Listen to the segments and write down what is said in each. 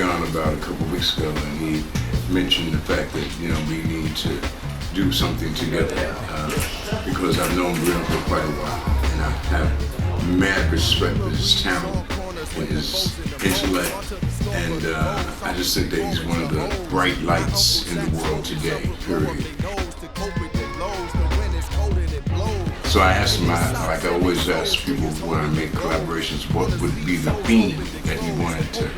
Bryonn about a couple of weeks ago, and he mentioned the fact that we need to do something together because I've known Bryonn for quite a while, and I have mad respect for his talent and his intellect, and I just think that he's one of the bright lights in the world today, period. So I asked him, like I always ask people when I make collaborations, what would be the theme that he wanted to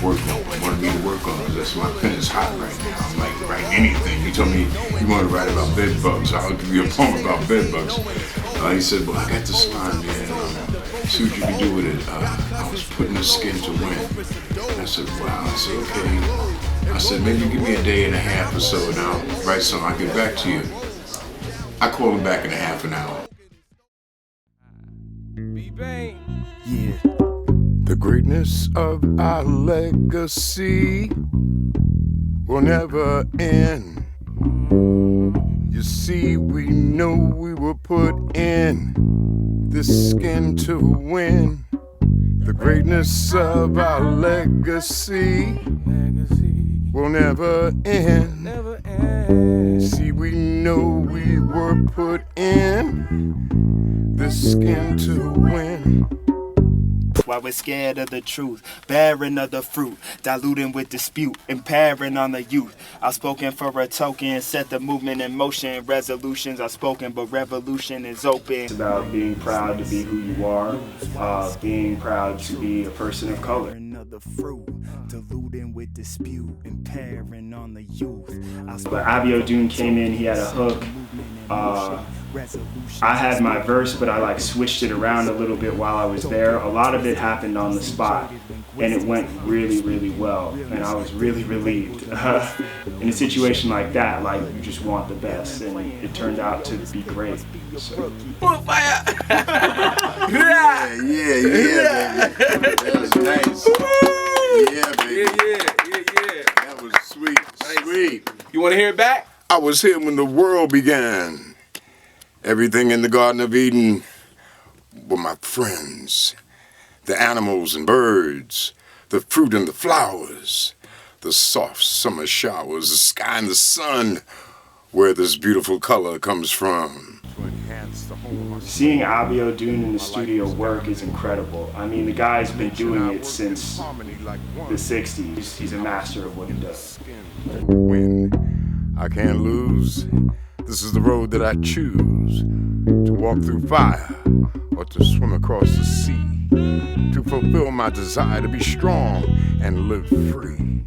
work on, wanted me to work on, because that's my pen is hot right now. I'm like, write anything. He told me he wanted to write about bed bugs. I'll give you a poem about bed bugs. He said, well, I got this line, man. See what you can do with it. I was putting the skin to win. I said, wow. I said, okay. I said, maybe give me a day and a half or so, and I'll write something. I'll get back to you. I called him back in a half an hour. Bain. Yeah. The greatness of our legacy will never end. You see, we know we were put in this skin to win. The greatness of our legacy will never end. See, we know we were put in this skin to win. While we're scared of the truth, barren of the fruit, diluting with dispute, impairing on the youth. I've spoken for a token, set the movement in motion. Resolutions are spoken, but revolution is open. It's about being proud to be who you are, being proud to be a person of color. Of the fruit, diluting with dispute, impairing on the youth. But Abiodun came in, he had a hook. I had my verse, but I switched it around a little bit while I was there. A lot of it happened on the spot, and it went really, really well, and I was really relieved. In a situation like that, you just want the best, and it turned out to be great. So. Fire! yeah, baby. That was nice. Yeah, baby. Yeah. That was sweet. Nice. Sweet. You want to hear it back? I was here when the world began. Everything in the Garden of Eden were my friends. The animals and birds, the fruit and the flowers, the soft summer showers, the sky and the sun, where this beautiful color comes from. Seeing Abiodun in the studio work is incredible. I mean, the guy's been doing it since the 60s. He's a master of what he does. Win. I can't lose. This is the road that I choose, to walk through fire or to swim across the sea, to fulfill my desire to be strong and live free.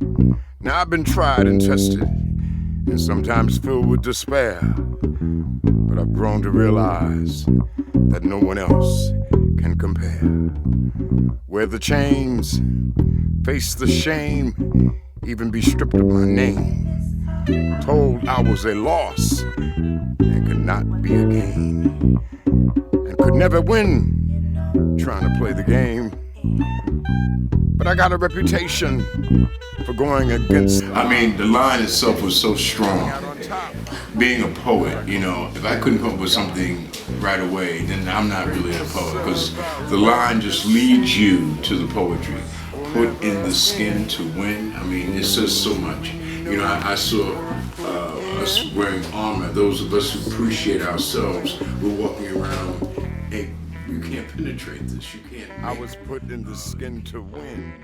Now I've been tried and tested, and sometimes filled with despair, but I've grown to realize that no one else can compare. Wear the chains, face the shame, even be stripped of my name. Told I was a loss and could not be a gain, and could never win trying to play the game. But I got a reputation for going against. I mean, the line itself was so strong. Being a poet, if I couldn't come up with something right away, then I'm not really a poet, because the line just leads you to the poetry. Put in the skin to win. I mean, it says so much. I saw us wearing armor. Those of us who appreciate ourselves, we're walking around, hey, you can't penetrate this, you can't. I was put in the skin to win.